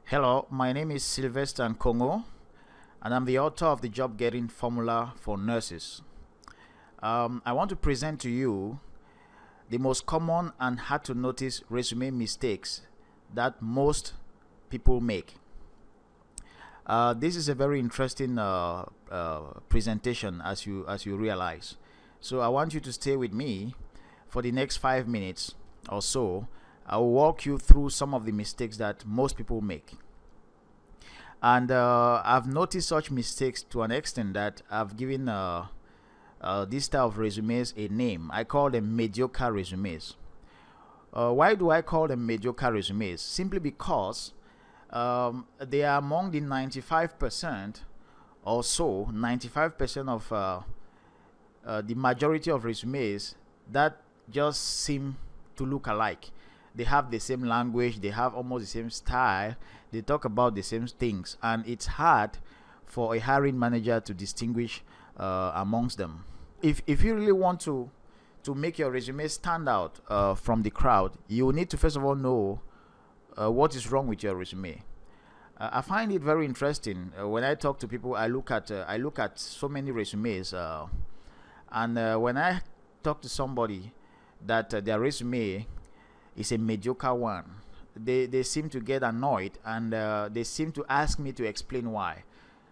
Hello, my name is Sylvester Nkongo, and I'm the author of the Job Getting Formula for Nurses. I want to present to you the most common and hard to notice resume mistakes that most people make. This is a very interesting presentation, as you realize. So I want you to stay with me for the next 5 minutes or so. I will walk you through some of the mistakes that most people make. And I've noticed such mistakes to an extent that I've given this type of resumes a name. I call them mediocre resumes. Why do I call them mediocre resumes? Simply because they are among the 95% or so, 95% of the majority of resumes that just seem to look alike. They have the same language, they have almost the same style, they talk about the same things, and it's hard for a hiring manager to distinguish amongst them. If you really want to make your resume stand out from the crowd, you need to first of all know what is wrong with your resume. I find it very interesting when I talk to people. I look at so many resumes, and when I talk to somebody that their resume is a mediocre one, they seem to get annoyed, and they seem to ask me to explain why.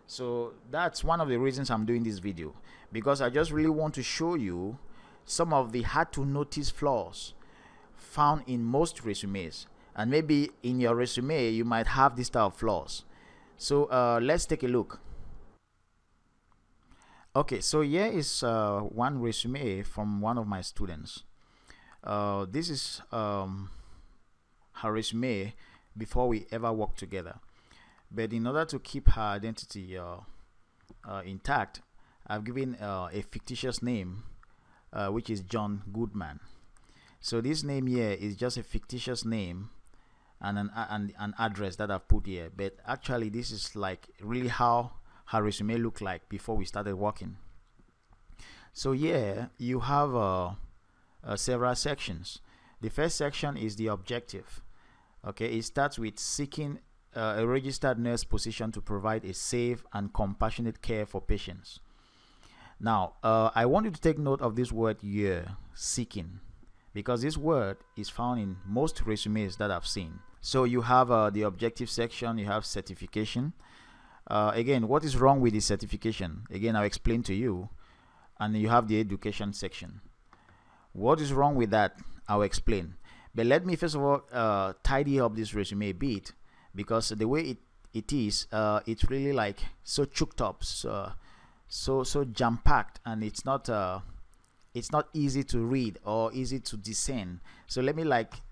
So that's one of the reasons I'm doing this video, because I just really want to show you some of the hard to notice flaws found in most resumes, and maybe in your resume you might have this type of flaws. So let's take a look. Okay, so here is one resume from one of my students. This is her resume before we ever worked together. But in order to keep her identity intact, I've given a fictitious name, which is John Goodman. So this name here is just a fictitious name and an address that I've put here. But actually, this is like really how her resume looked like before we started working. So here you have several sections. The first section is the objective. Okay, it starts with seeking a registered nurse position to provide a safe and compassionate care for patients. Now, I want you to take note of this word here, seeking, because this word is found in most resumes that I've seen. So you have the objective section, you have certification. Again, what is wrong with the certification? Again, I'll explain to you. And you have the education section. What is wrong with that? I'll explain. But let me first of all tidy up this resume a bit, because the way it is, it's really like so choked up, so jam-packed, and it's not easy to read or easy to discern. So let me like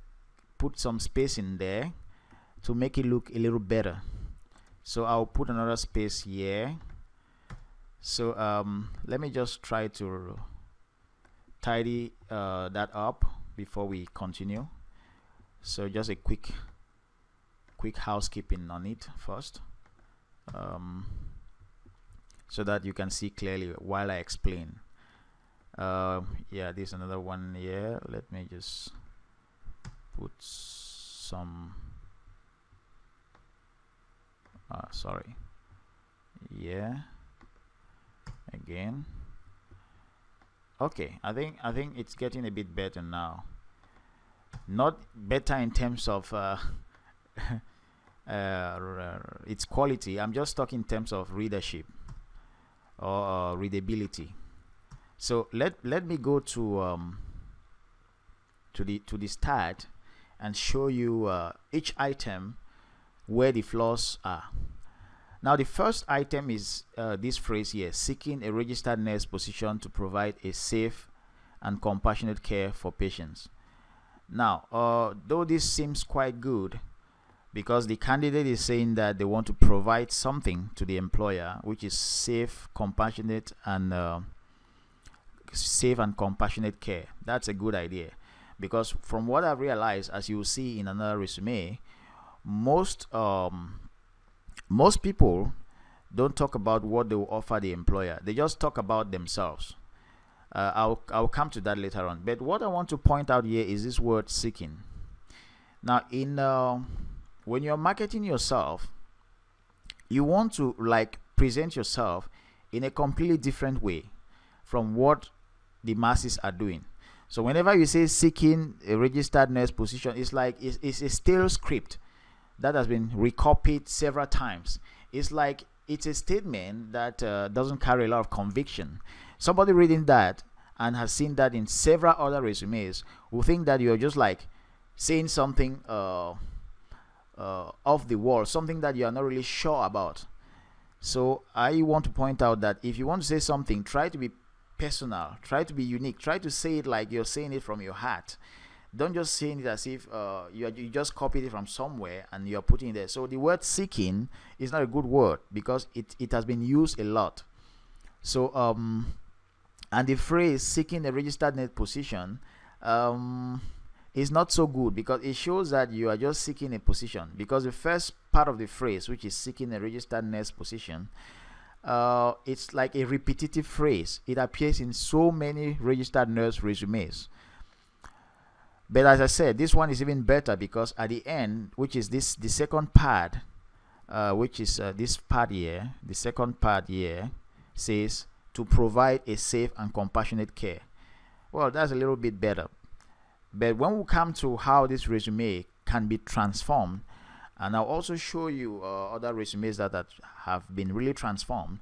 put some space in there to make it look a little better. So I'll put another space here. So let me just try to tidy that up before we continue. So just a quick housekeeping on it first, so that you can see clearly while I explain. Yeah, there's another one here. Let me just put some sorry, yeah, again. Okay, I think it's getting a bit better now. Not better in terms of its quality. I'm just talking in terms of readership or readability. So let me go to the start and show you each item where the flaws are. Now, the first item is this phrase here: seeking a registered nurse position to provide a safe and compassionate care for patients. Now, though this seems quite good, because the candidate is saying that they want to provide something to the employer which is safe, compassionate, and care. That's a good idea, because from what I've realized, as you see in another resume, most people don't talk about what they will offer the employer. They just talk about themselves. I'll come to that later on. But what I want to point out here is this word seeking. Now, in when you're marketing yourself, you want to like present yourself in a completely different way from what the masses are doing. So whenever you say seeking a registered nurse position, it's like it's a stale script that has been recopied several times. It's like it's a statement that doesn't carry a lot of conviction. Somebody reading that and has seen that in several other resumes will think that you're just like saying something off the wall, something that you are not really sure about. So I want to point out that if you want to say something, try to be personal, try to be unique, try to say it like you're saying it from your heart. Don't just say it as if you just copied it from somewhere and you're putting it there. So the word seeking is not a good word because it has been used a lot. So and the phrase seeking a registered nurse position is not so good because it shows that you are just seeking a position, because the first part of the phrase, which is seeking a registered nurse position, it's like a repetitive phrase. It appears in so many registered nurse resumes. But as I said, this one is even better because at the end, which is the second part, which is this part here, the second part here says to provide a safe and compassionate care. Well, that's a little bit better. But when we come to how this resume can be transformed, and I'll also show you other resumes that have been really transformed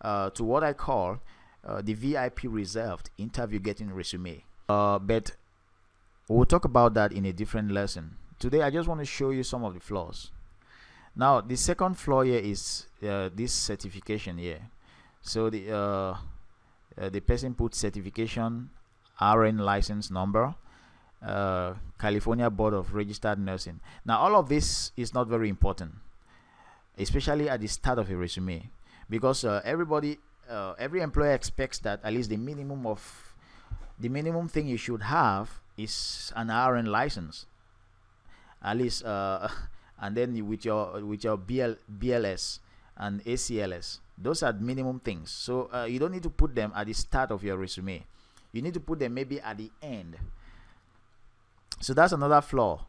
to what I call the VIP reserved interview getting resume. But we'll talk about that in a different lesson. Today, I just want to show you some of the flaws. Now, the second flaw here is this certification here. So the person put certification, RN license number, California Board of Registered Nursing. Now, all of this is not very important, especially at the start of a resume, because every employer expects that at least the minimum thing you should have is an RN license, at least, and then with your BLS and ACLS. Those are minimum things. So you don't need to put them at the start of your resume. You need to put them maybe at the end. So that's another flaw.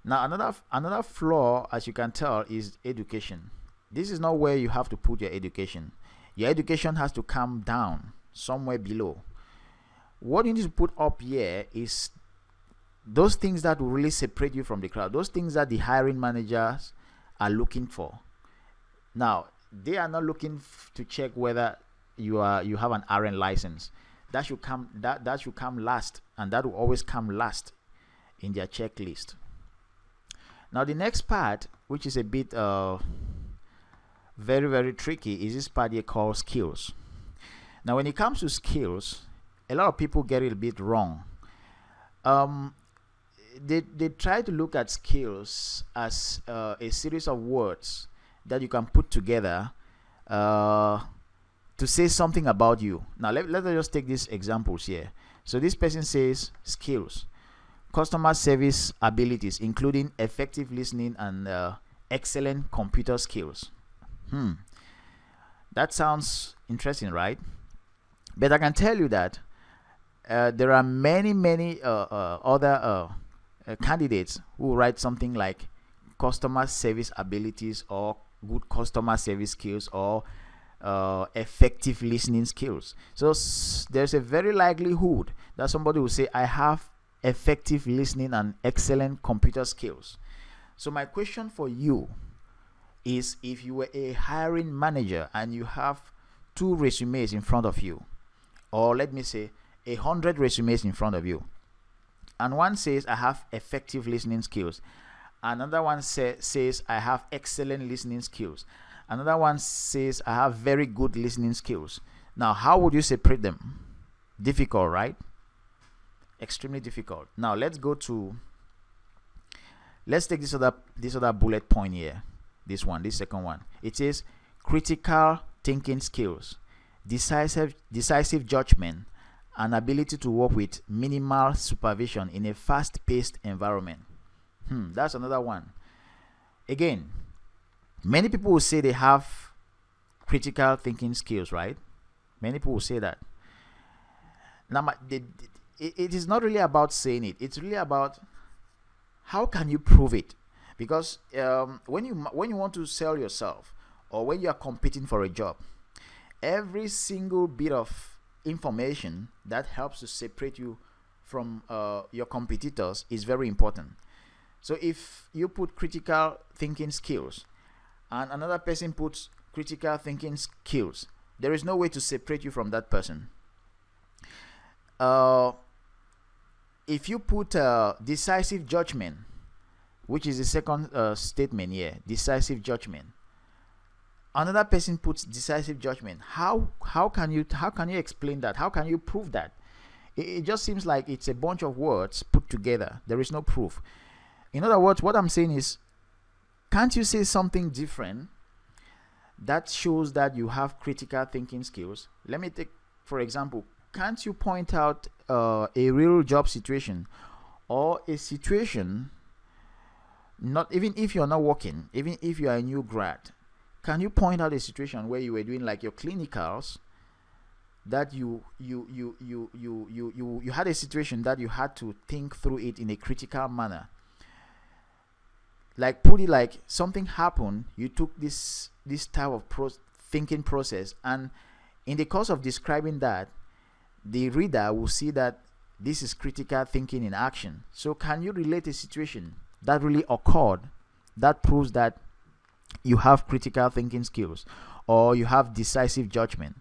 Now another flaw, as you can tell, is education. This is not where you have to put your education. Your education has to come down somewhere below. What you need to put up here is those things that will really separate you from the crowd, those things that the hiring managers are looking for. Now, they are not looking to check whether you have an RN license. That should come last, and that will always come last in their checklist. Now, the next part, which is a bit very, very tricky, is this part here called skills. Now, when it comes to skills, a lot of people get it a bit wrong. They try to look at skills as a series of words that you can put together to say something about you. Now, let us just take these examples here. So this person says skills, customer service abilities, including effective listening and excellent computer skills. That sounds interesting, right? But I can tell you that there are many other candidates who write something like customer service abilities or good customer service skills or effective listening skills. So there's a very likelihood that somebody will say, I have effective listening and excellent computer skills. So my question for you is, if you were a hiring manager and you have 2 resumes in front of you, or let me say 100 resumes in front of you, and one says I have effective listening skills, another one says I have excellent listening skills, another one says I have very good listening skills. Now, how would you separate them? Difficult, right? Extremely difficult. Now let's take this other bullet point here. This second one. It says critical thinking skills, decisive judgment, and ability to work with minimal supervision in a fast-paced environment. That's another one. Again, many people will say they have critical thinking skills, right? Many people will say that. Now, it is not really about saying it. It's really about how can you prove it? Because when you want to sell yourself, or when you are competing for a job, every single bit of information that helps to separate you from your competitors is very important. So if you put critical thinking skills and another person puts critical thinking skills, there is no way to separate you from that person. If you put decisive judgment, which is the second statement here, decisive judgment, another person puts decisive judgment, how can you explain that? How can you prove that? It just seems like it's a bunch of words put together. There is no proof. In other words, what I'm saying is, can't you say something different that shows that you have critical thinking skills? Let me take, for example, can't you point out a real job situation, or a situation, not even if you're not working, even if you are a new grad, can you point out a situation where you were doing like your clinicals, that you had a situation that you had to think through it in a critical manner? Like, put it like something happened, you took this type of thinking process, and in the course of describing that, the reader will see that this is critical thinking in action. So can you relate a situation that really occurred that proves that you have critical thinking skills, or you have decisive judgment?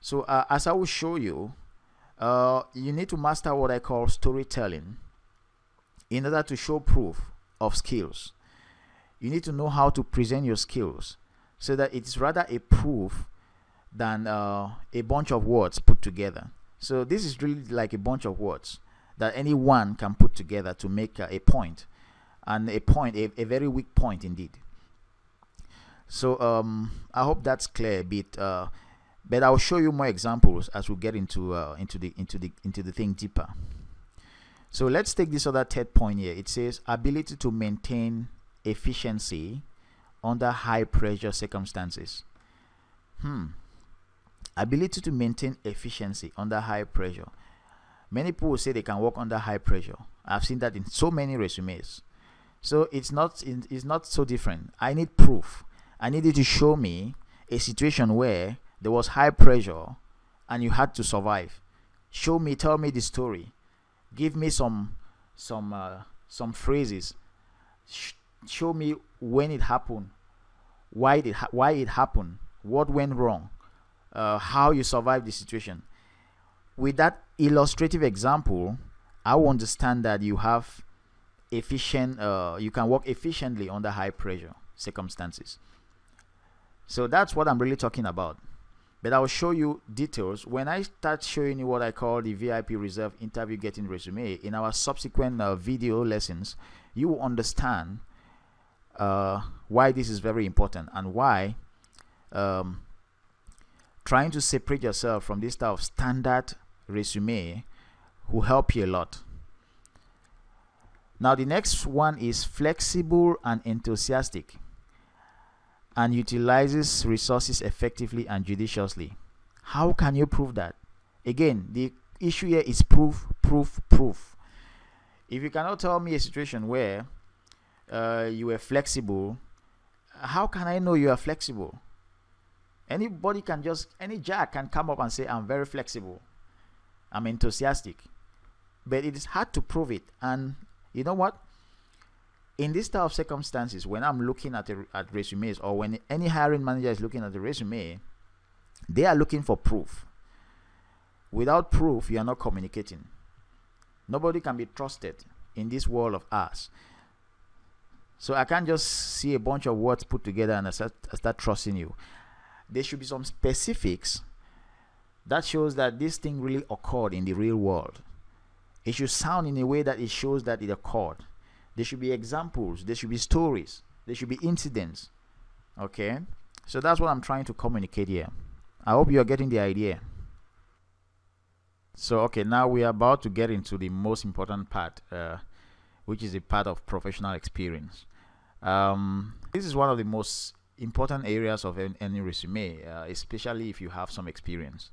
So as I will show you, you need to master what I call storytelling in order to show proof of skills. You need to know how to present your skills so that it's rather a proof than a bunch of words put together. So this is really like a bunch of words that anyone can put together to make a point, and a very weak point indeed. So I hope that's clear a bit, but I'll show you more examples as we get into the thing deeper. So let's take this other third point here. It says ability to maintain efficiency under high pressure circumstances. Ability to maintain efficiency under high pressure. Many people say they can work under high pressure. I've seen that in so many resumes. So it's not so different. I need proof. I need you to show me a situation where there was high pressure and you had to survive. Show me, tell me the story. Give me some phrases. Show me when it happened, why it happened, what went wrong, how you survived the situation. With that illustrative example, I will understand that you have you can work efficiently under high pressure circumstances. So that's what I'm really talking about. But I will show you details when I start showing you what I call the VIP Reserve Interview Getting Resume. In our subsequent video lessons, you will understand why this is very important, and why trying to separate yourself from this type of standard resume will help you a lot. Now the next one is flexible and enthusiastic, and utilizes resources effectively and judiciously. How can you prove that? Again, the issue here is proof. If you cannot tell me a situation where you were flexible, how can I know you are flexible? Any jack can come up and say, I'm very flexible, I'm enthusiastic, but it is hard to prove it. And you know what? In this type of circumstances, when I'm looking at resumes, or when any hiring manager is looking at the resume, they are looking for proof. Without proof, you are not communicating. Nobody can be trusted in this world of ours. So I can't just see a bunch of words put together and I start trusting you. There should be some specifics that shows that this thing really occurred in the real world. It should sound in a way that it shows that it occurred. There should be examples, there should be stories, there should be incidents. Okay, so that's what I'm trying to communicate here. I hope you are getting the idea. So okay, now we are about to get into the most important part, which is the part of professional experience. This is one of the most important areas of any resume, especially if you have some experience.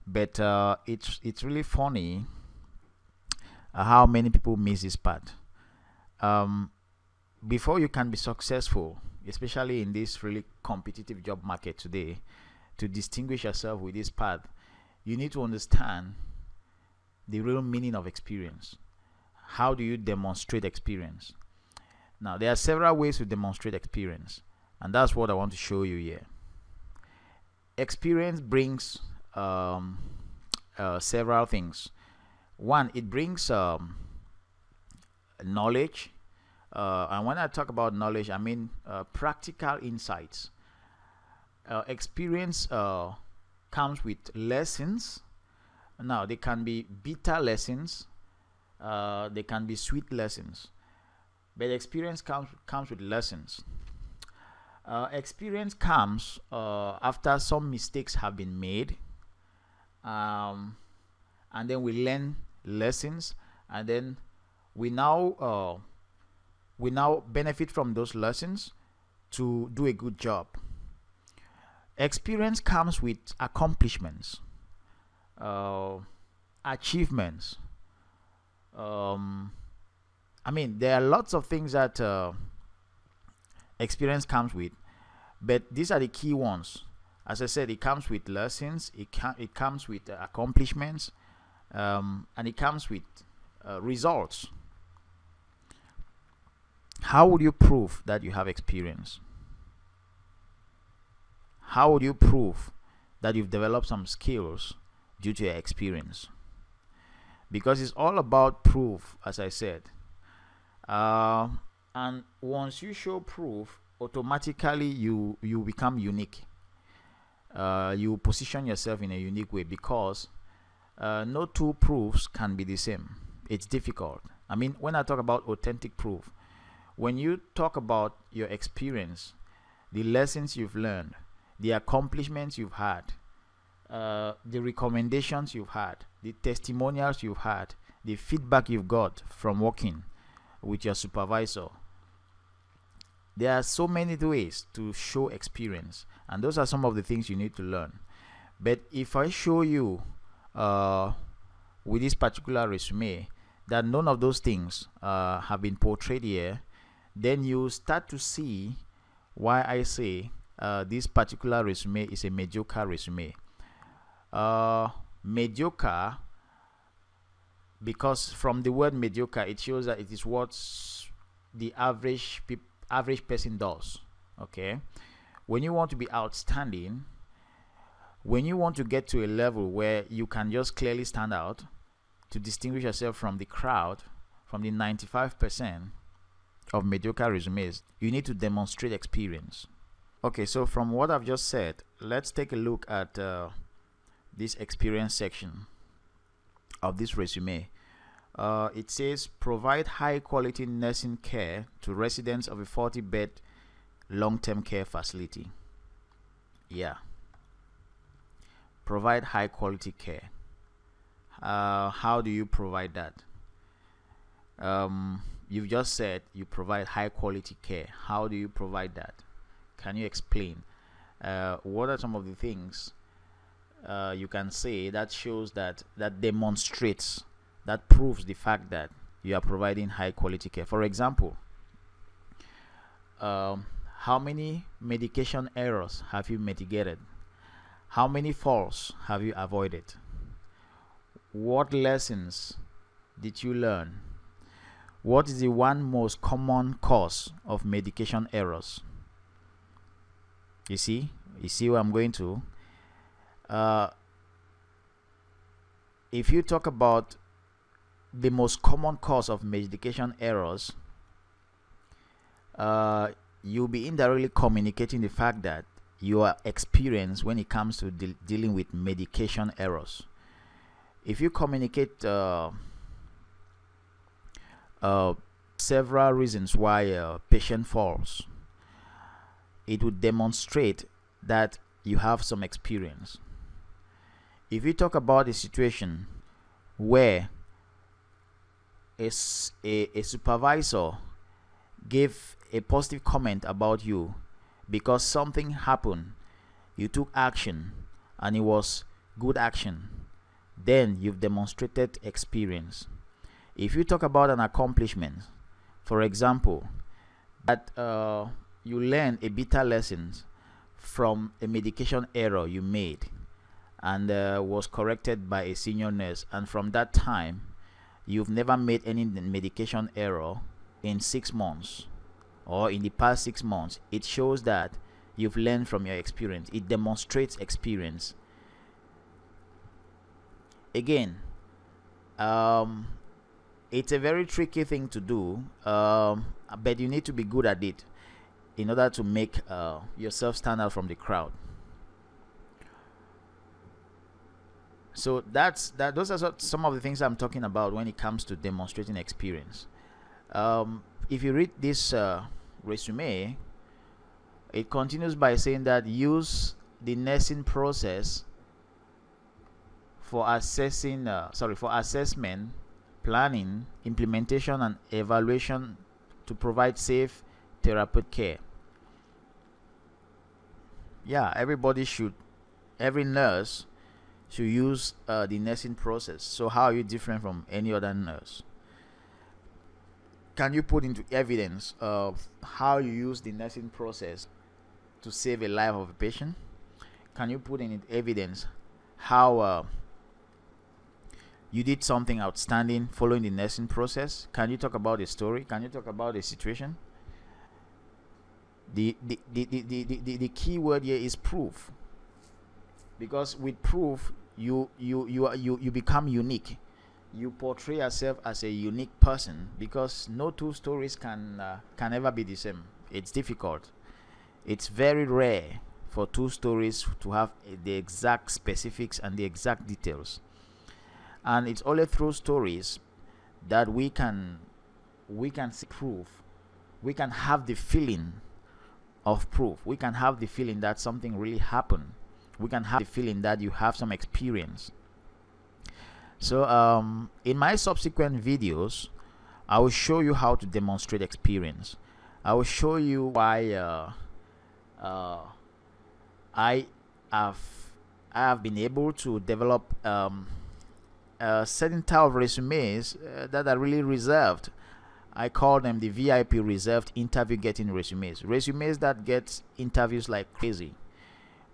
But it's really funny how many people miss this part. before you can be successful, especially in this really competitive job market today, to distinguish yourself with this path, you need to understand the real meaning of experience. How do you demonstrate experience? Now, there are several ways to demonstrate experience, and that's what I want to show you here. Experience brings several things. One, it brings knowledge, and when I talk about knowledge, I mean practical insights. Experience comes with lessons. Now, they can be bitter lessons, they can be sweet lessons, but experience comes with lessons. Experience comes after some mistakes have been made, and then we learn lessons, and then we now benefit from those lessons to do a good job. Experience comes with accomplishments, achievements. I mean, there are lots of things that experience comes with, but these are the key ones. As I said, it comes with lessons, it comes with accomplishments, and it comes with results. How would you prove that you have experience? How would you prove that you've developed some skills due to your experience? Because it's all about proof, as I said. And once you show proof, automatically you become unique. You position yourself in a unique way, because no two proofs can be the same. It's difficult. I mean, when I talk about authentic proof, when you talk about your experience, the lessons you've learned, the accomplishments you've had, the recommendations you've had, the testimonials you've had, the feedback you've got from working with your supervisor. There are so many ways to show experience, and those are some of the things you need to learn. But if I show you with this particular resume that none of those things have been portrayed here, then you start to see why I say this particular resume is a mediocre resume. Mediocre because from the word mediocre, it shows that it is what the average person does. Okay, when you want to be outstanding, when you want to get to a level where you can just clearly stand out to distinguish yourself from the crowd, from the 95% of mediocre resumes, you need to demonstrate experience. Okay, so from what I've just said, let's take a look at this experience section of this resume. It says provide high quality nursing care to residents of a 40-bed long-term care facility. Yeah, provide high quality care. How do you provide that? You've just said you provide high quality care. How do you provide that? Can you explain? What are some of the things you can say that shows that demonstrates, that proves the fact that you are providing high quality care? For example, how many medication errors have you mitigated? How many falls have you avoided? What lessons did you learn? What is the one most common cause of medication errors? You see where I'm going to? If you talk about the most common cause of medication errors, you'll be indirectly communicating the fact that you are experienced when it comes to dealing with medication errors. If you communicate several reasons why a patient falls, it would demonstrate that you have some experience. If you talk about a situation where a supervisor gave a positive comment about you because something happened, you took action, and it was good action, then you've demonstrated experience. If you talk about an accomplishment, for example, that you learn a bitter lessons from a medication error you made, and was corrected by a senior nurse, and from that time you've never made any medication error in 6 months or in the past 6 months. It shows that you've learned from your experience. It demonstrates experience. Again, it's a very tricky thing to do, but you need to be good at it in order to make yourself stand out from the crowd. So those are some of the things I'm talking about when it comes to demonstrating experience. If you read this resume, it continues by saying that use the nursing process for assessment, planning, implementation, and evaluation to provide safe therapeutic care. Yeah, every nurse should use the nursing process. So how are you different from any other nurse? Can you put into evidence of how you use the nursing process to save a life of a patient? Can you put in evidence how you did something outstanding following the nursing process? Can you talk about a story? Can you talk about a situation? The key word here is proof, because with proof you become unique. You portray yourself as a unique person, because no two stories can ever be the same. It's difficult. It's very rare for two stories to have the exact specifics and the exact details, and it's only through stories that we can see proof. We can have the feeling of proof. We can have the feeling that something really happened. We can have the feeling that you have some experience. So in my subsequent videos, I will show you how to demonstrate experience. I will show you why I have been able to develop a certain type of resumes that are really reserved. I call them the VIP reserved interview getting resumes. Resumes that get interviews like crazy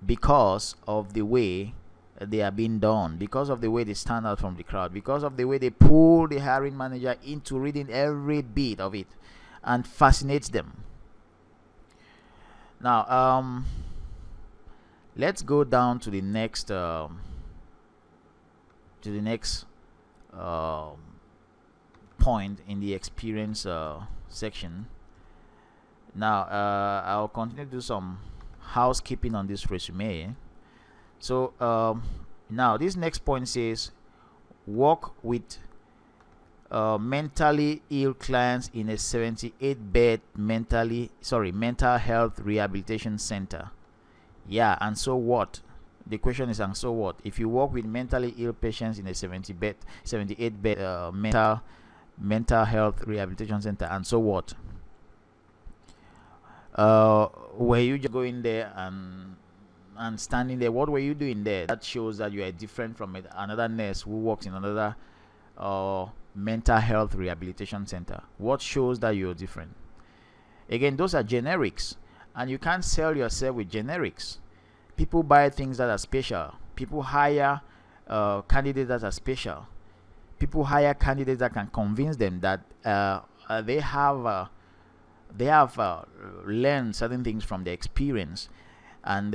because of the way they are being done, because of the way they stand out from the crowd, because of the way they pull the hiring manager into reading every bit of it and fascinates them. Now let's go down to the next point in the experience section. Now I'll continue to do some housekeeping on this resume. So now this next point says work with mentally ill clients in a 78-bed mental health rehabilitation center. Yeah, and so what? The question is, and so what? If you work with mentally ill patients in a 78-bed mental health rehabilitation center, and so what? Were you just going there and standing there? What were you doing there? That shows that you are different from another nurse who works in another mental health rehabilitation center. What shows that you're different? Again, those are generics, and you can't sell yourself with generics. People buy things that are special. People hire candidates that are special. People hire candidates that can convince them that they have learned certain things from their experience, and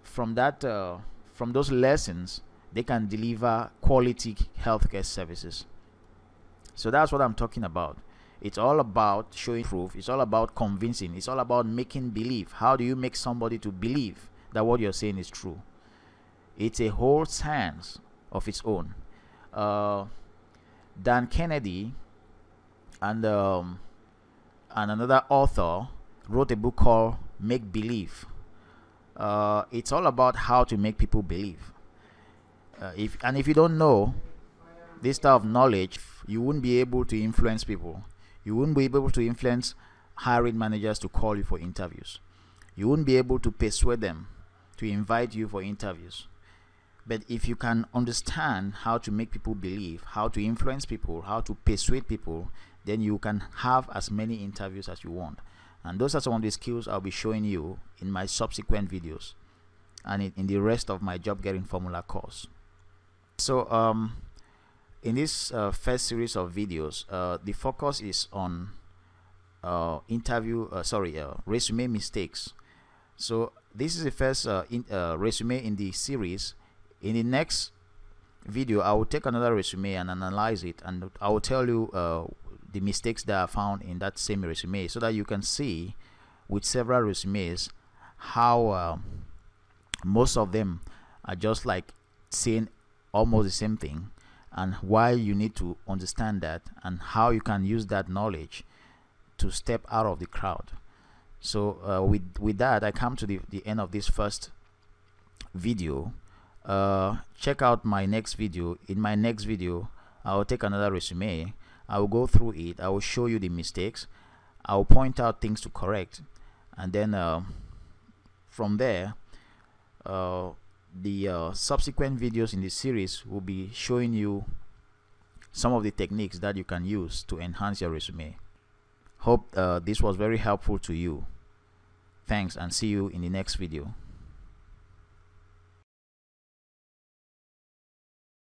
from those lessons they can deliver quality healthcare services. So that's what I'm talking about. It's all about showing proof. It's all about convincing. It's all about making believe. How do you make somebody to believe that what you're saying is true? It's a whole science of its own. Dan Kennedy and another author wrote a book called Make Believe. It's all about how to make people believe. If you don't know this type of knowledge, you wouldn't be able to influence people. You wouldn't be able to influence hiring managers to call you for interviews. You wouldn't be able to persuade them to invite you for interviews. But if you can understand how to make people believe, how to influence people, how to persuade people, then you can have as many interviews as you want. And those are some of the skills I'll be showing you in my subsequent videos and in the rest of my job getting formula course. So in this first series of videos, the focus is on resume mistakes. So this is the first resume in the series. In the next video, I will take another resume and analyze it, and I will tell you the mistakes that are found in that same resume, so that you can see with several resumes how most of them are just like saying almost the same thing, and why you need to understand that, and how you can use that knowledge to step out of the crowd. So with that, I come to the end of this first video. Check out my next video. In my next video, I will take another resume, I will go through it, I will show you the mistakes, I will point out things to correct, and then from there the subsequent videos in this series will be showing you some of the techniques that you can use to enhance your resume. Hope this was very helpful to you. Thanks, and see you in the next video.